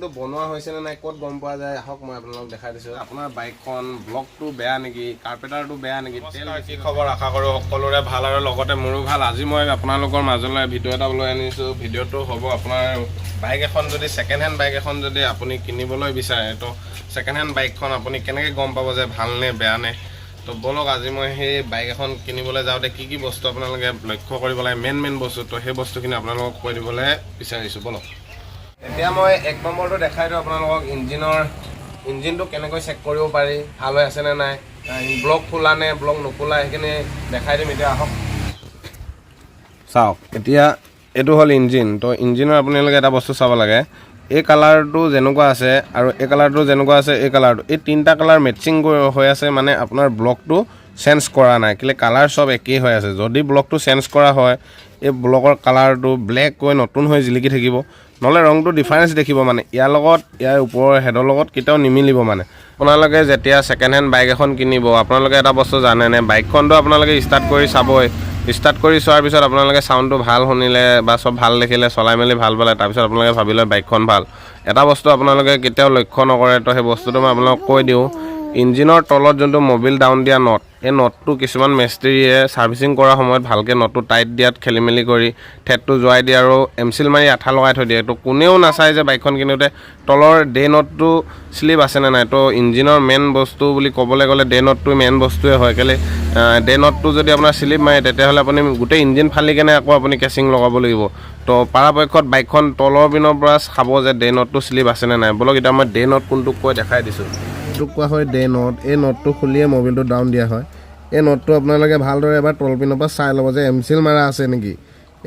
বাইকখনটো বনোৱা হৈছে নে নাই ক'ত গম পোৱা যায় আহক মই আপোনালোকক দেখাই দিছোঁ আপোনাৰ বাইকখন ব্লকটো বেয়া নেকি কাৰ্পেটাৰটো বেয়া নেকি তেল কি খবৰ আশা কৰোঁ সকলোৰে ভাল আৰু লগতে মোৰো ভাল আজি মই আপোনালোকৰ মাজলৈ ভিডিঅ' এটা লৈ আনিছোঁ ভিডিঅ'টো হ'ব আপোনাৰ বাইক এখন যদি ছেকেণ্ড হেণ্ড বাইক এখন যদি আপুনি কিনিবলৈ বিচাৰে তো ছেকেণ্ড হেণ্ড বাইকখন আপুনি কেনেকৈ গম পাব যে ভালনে বেয়া নে তো বলক আজি মই সেই বাইক এখন কিনিবলৈ যাওঁতে কি কি বস্তু আপোনালোকে লক্ষ্য কৰিব লাগে মেইন বস্তু তো সেই বস্তুখিনি আপোনালোকক কৈ দিবলৈ বিচাৰিছোঁ বলক এতিয়া মই এক নম্বৰটো দেখাই দিওঁ আপোনালোকক ইঞ্জিনটো কেনেকৈ চেক কৰিব পাৰি ভাল হৈ আছে নে নাই ব্লক খোলা নে ব্লক নোখোলা সেইখিনি দেখাই দিম এতিয়া আহক চাওক এতিয়া এইটো হ'ল ইঞ্জিন তো ইঞ্জিনৰ আপোনালোকে এটা বস্তু চাব লাগে এই কালাৰটো যেনেকুৱা আছে আৰু এই কালাৰটো যেনেকুৱা আছে এই কালাৰটো এই তিনিটা কালাৰ মেচিং হৈ আছে মানে আপোনাৰ ব্লকটো চেঞ্জ কৰা নাই কেলে কালাৰ সব একেই হৈ আছে যদি ব্লকটো চেঞ্জ কৰা হয় এই ব্লকৰ কালাৰটো ব্লেক হৈ নতুন হৈ জিলিকি থাকিব নহলে ৰংটো ডিফাৰেন্স দেখিব মানে ইয়াৰ লগত ইয়াৰ ওপৰৰ হেডৰ লগত কেতিয়াও নিমিলিব মানে আপোনালোকে যেতিয়া ছেকেণ্ড হেণ্ড বাইক এখন কিনিব আপোনালোকে এটা বস্তু জানে নে বাইকখনটো আপোনালোকে ষ্টাৰ্ট কৰি চাবই ষ্টাৰ্ট কৰি চোৱাৰ পিছত আপোনালোকে সাউণ্ডটো ভাল শুনিলে বা সব ভাল দেখিলে চলাই মেলি ভাল পালে তাৰপিছত আপোনালোকে ভাবিলে বাইকখন ভাল এটা বস্তু আপোনালোকে কেতিয়াও লক্ষ্য নকৰে তো সেই বস্তুটো মই আপোনালোকক কৈ দিওঁ ইঞ্জিনৰ তলত যোনটো মবিল ডাউন দিয়া নট এই নটটো কিছুমান মিস্ত্ৰীয়ে সাৰ্ভিসিং কৰাৰ সময়ত ভালকৈ নটটো টাইট দিয়াত খেলিমেলি কৰি থেটটো জোৱাই দিয়ে আৰু এমচিল মাৰি আঠা লগাই থৈ দিয়ে তো কোনেও নাচায় যে বাইকখন কিনোতে তলৰ ডে নটটো স্লিপ আছে নে নাই তো ইঞ্জিনৰ মেইন বস্তু বুলি ক'বলৈ গ'লে ডে নটটো মেইন বস্তুৱে হয় কেলে ডে নটটো যদি আপোনাৰ স্লিপ মাৰে তেতিয়াহ'লে আপুনি গোটেই ইঞ্জিন ফালি কেনে আকৌ আপুনি কেচিং লগাব লাগিব তো পৰাপক্ষত বাইকখন তলৰ পিনৰ পৰা চাব যে ডে নটটো স্লিপ আছে নে নাই বলক এতিয়া মই ডে নট কোনটো কৈ দেখাই দিছোঁ এইটো কোৱা হয় ডে নট এই নটটো খুলিয়ে মবিলটো ডাউন দিয়া হয় এই নটটো আপোনালোকে ভালদৰে এবাৰ তল পিনৰ পৰা চাই ল'ব যে এমচিল মাৰা আছে নেকি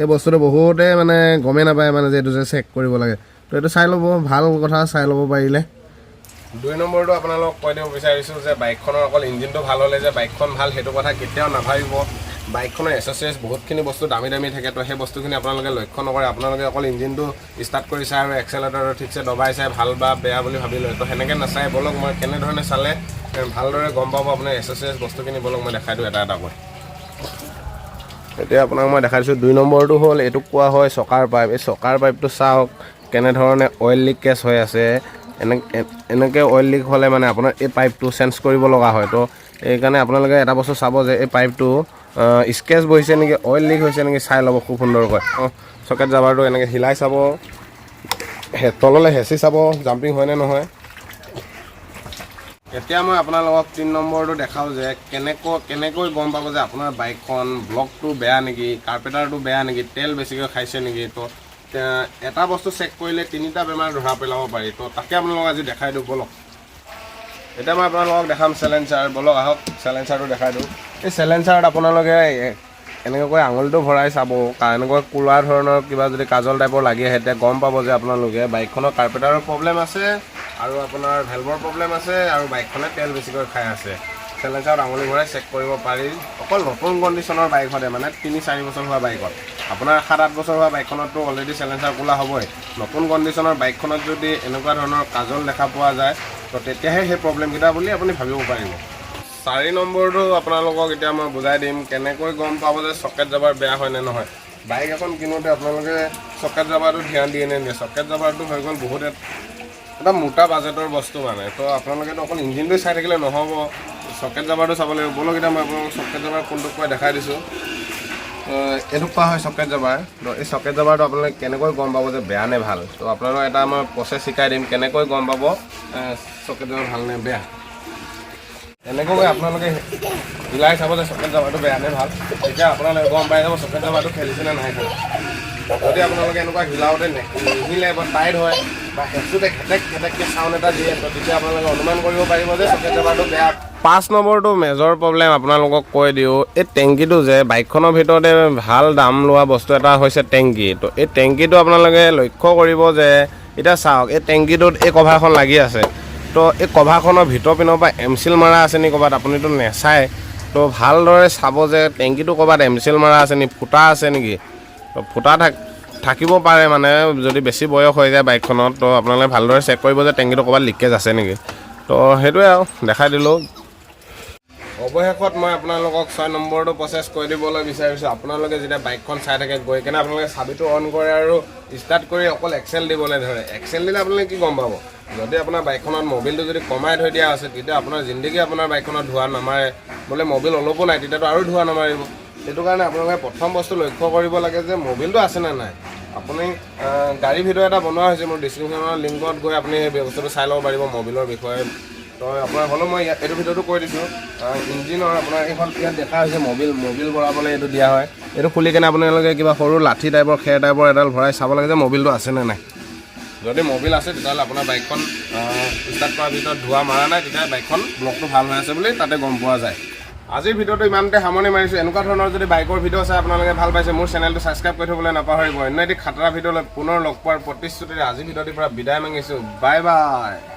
এই বস্তুটো বহুতে মানে গমেই নাপায় মানে যে এইটো যে চেক কৰিব লাগে তো এইটো চাই ল'ব ভাল কথা চাই ল'ব পাৰিলে দুই নম্বৰটো আপোনালোকক কৈ দিব বিচাৰিছোঁ যে বাইকখনৰ অকল ইঞ্জিনটো ভাল হ'লে যে বাইকখন ভাল সেইটো কথা কেতিয়াও নাভাবিব বাইকখনৰ এচেছৰিজ বহুতখিনি বস্তু দামী থাকে তো সেই বস্তুখিনি আপোনালোকে লক্ষ্য নকৰে আপোনালোকে অকল ইঞ্জিনটো ষ্টাৰ্ট কৰি চাই আৰু এক্সেলেটাৰটো ঠিকছে দবাই চাই ভাল বা বেয়া বুলি ভাবি লয় তো সেনেকৈ নাচাই বলক মই কেনেধৰণে চালে ভালদৰে গম পাব আপোনাৰ এচেছৰিজ বস্তুখিনি বলক মই দেখাই দিওঁ এটা কৈ এতিয়া আপোনাক মই দেখাই দিছোঁ দুই নম্বৰটো হ'ল এইটোক কোৱা হয় চকাৰ পাইপ এই চকাৰ পাইপটো চাওক কেনেধৰণে অইল লিকেজ হৈ আছে এনেকৈ অইল লিক হ'লে মানে আপোনাৰ এই পাইপটো চেঞ্জ কৰিব লগা হয় তো এইকাৰণে আপোনালোকে এটা বস্তু চাব যে এই পাইপটো স্কেচ বহিছে নেকি অইল লিক হৈছে নেকি চাই ল'ব খুব সুন্দৰকৈ চকেট জাবাৰটো এনেকৈ হিলাই চাব তললৈ হেঁচি চাব জাম্পিং হয়নে নহয় এতিয়া মই আপোনালোকক 3 নম্বৰটো দেখাওঁ যে কেনেকৈ গম পাব যে আপোনাৰ বাইকখন ব্লকটো বেয়া নেকি কাৰ্পেটাৰটো বেয়া নেকি তেল বেছিকৈ খাইছে নেকি তো এটা বস্তু চেক কৰিলে 3টা বেমাৰ ধৰা পেলাব পাৰি তো তাকে আপোনালোকক আজি দেখাই দিওঁ বলক এতিয়া মই আপোনালোকক দেখাম চেলেঞ্চাৰ বলক আহক চেলেঞ্চাৰটো দেখাই দিওঁ এই চেলেঞ্চাৰত আপোনালোকে এনেকৈ আঙুলিটো ভৰাই চাব এনেকৈ কোলা ধৰণৰ কিবা যদি কাজল টাইপৰ লাগি আহে তেতিয়া গম পাব যে আপোনালোকে বাইকখনৰ কাৰ্পেটাৰৰ প্ৰব্লেম আছে আৰু আপোনাৰ ভেলভৰ প্ৰব্লেম আছে আৰু বাইকখনে তেল বেছিকৈ খাই আছে চেলেঞ্চাৰত আঙুলি ভৰাই চেক কৰিব পাৰি অকল নতুন কণ্ডিশ্যনৰ বাইক হ'লে মানে 3-4 বছৰ হোৱা বাইকত আপোনাৰ 7-8 বছৰ হোৱা বাইকখনতো অলৰেডি চেলেঞ্চাৰ কোলা হ'বই নতুন কণ্ডিশ্যনৰ বাইকখনত যদি এনেকুৱা ধৰণৰ কাজল দেখা পোৱা যায় তো তেতিয়াহে সেই প্ৰব্লেমকেইটা বুলি আপুনি ভাবিব পাৰিব 4 নম্বৰটো আপোনালোকক এতিয়া মই বুজাই দিম কেনেকৈ গম পাব যে চকেট জাবাৰ বেয়া হয় নে নহয় বাইক এখন কিনোতে আপোনালোকে চকেট জাবাৰটো ধ্যান দিয়ে নে চকেট জাবাৰটো হৈ গ'ল বহুত এটা মোটা বাজেটৰ বস্তু মানে তো আপোনালোকেতো অকল ইঞ্জিনটো চাই থাকিলে নহ'ব চকেট জাবাৰটো চাব লাগিব বলক এতিয়া মই আপোনালোকক চকেট জাবাৰ কোনটো কৈ দেখাই দিছোঁ এইটো কোৱা হয় চকেট জাবাৰ তো এই চকেট জাবাৰটো আপোনালোকে কেনেকৈ গম পাব যে বেয়া নে ভাল তো আপোনালোকক এটা মই প্ৰচেছ শিকাই দিম কেনেকৈ গম পাব চকেট জাবাৰ ভাল নে বেয়া এনেকৈ আপোনালোকে হিলাই চাব যে চকেট জাবাৰটো বেয়া নে ভাল তেতিয়া আপোনালোকে গম পাই যাব চকেট জাবাৰটো খেলিছে নে নাই খেলা যদি আপোনালোকে এনেকুৱা হিলাওতে নিহিলে বা টাইট হয় বা হেঁচোতে খেটেককৈ চাউণ্ড এটা দিয়ে তেতিয়া আপোনালোকে অনুমান কৰিব পাৰিব যে চকেট জাবাৰটো বেয়া 5 নম্বৰটো মেজৰ প্ৰব্লেম আপোনালোকক কৈ দিওঁ এই টেংকিটো যে বাইকখনৰ ভিতৰতে ভাল দাম লোৱা বস্তু এটা হৈছে টেংকি তো এই টেংকিটো আপোনালোকে লক্ষ্য কৰিব যে এতিয়া চাওক এই টেংকিটোত এই কভাৰখন লাগি আছে তো এই কভাৰখনৰ ভিতৰ পিনৰ পৰা এমচিল মাৰা আছে নি ক'ৰবাত আপুনিতো নেচায় তো ভালদৰে চাব যে টেংকিটো ক'ৰবাত এমচিল মাৰা আছে নি ফুটা আছে নেকি তো ফুটা থাকিব পাৰে মানে যদি বেছি বয়স হৈ যায় বাইকখনত তো আপোনালোকে ভালদৰে চেক কৰিব যে টেংকিটো ক'ৰবাত লিকেজ আছে নেকি তো সেইটোৱে আৰু দেখাই দিলোঁ হ'ব অৱশেষত মই আপোনালোকক 6 নম্বৰটো প্ৰচেছ কৰি দিবলৈ বিচাৰিছোঁ। আপোনালোকে যেতিয়া বাইকখন চাই থাকে গৈ কেনে আপোনালোকে চাবিটো অন কৰে আৰু ষ্টাৰ্ট কৰি অকল এক্সেল দিবলৈ ধৰে। এক্সেল দিলে আপোনালোকে কি গম পাব? যদি আপোনাৰ বাইকখনত মবিলটো যদি কমাই থৈ দিয়া আছে তেতিয়া আপোনাৰ জিন্দগী আপোনাৰ বাইকখনত ধোঁৱা নামাৰে, বোলে মবিল অলপো নাই তেতিয়াতো আৰু ধোঁৱা নামাৰিব। সেইটো কাৰণে আপোনালোকে প্ৰথম বস্তু লক্ষ্য কৰিব লাগে যে মবিলটো আছেনে নাই। আপুনি গাড়ী ভিডিঅ' এটা বনোৱা হৈছে, মোৰ ডিছক্ৰিপশ্যনৰ লিংকত গৈ আপুনি সেই বস্তুটো চাই ল'ব পাৰিব মবিলৰ বিষয়ে। তো আপোনাৰ হ'লেও মই এইটো ভিডিঅ'টো কৈ দিছোঁ। ইঞ্জিনৰ আপোনাৰ এইখন ইয়াত দেখা হৈছে মবিল ভৰাবলৈ এইটো দিয়া হয়। এইটো খুলি কেনে আপোনালোকে কিবা সৰু লাঠি টাইপৰ খেৰ টাইপৰ এডাল ভৰাই চাব লাগে যে মবিলটো আছেনে নাই। যদি মবিল আছে তেতিয়াহ'লে আপোনাৰ বাইকখন ষ্টাৰ্ট কৰাৰ ভিতৰত ধোঁৱা মৰা নাই, তেতিয়া বাইকখন ব্লকটো ভাল হৈ আছে বুলি তাতে গম পোৱা যায়। আজিৰ ভিডিঅ'টো ইমানতে সামৰণি মাৰিছোঁ। এনেকুৱা ধৰণৰ যদি বাইকৰ ভিডিঅ' চাই আপোনালোকে ভাল পাইছে, মোৰ চেনেলটো ছাবস্ক্ৰাইব কৰি থ'বলৈ নাপাহৰিব। অন্য এটি খাতৰা ভিডিঅ'লৈ পুনৰ লগ পোৱাৰ প্ৰতিশ্ৰুতিৰে আজিৰ ভিডিঅ'টিৰ পৰা বিদায় মাগিছোঁ। Bye bye.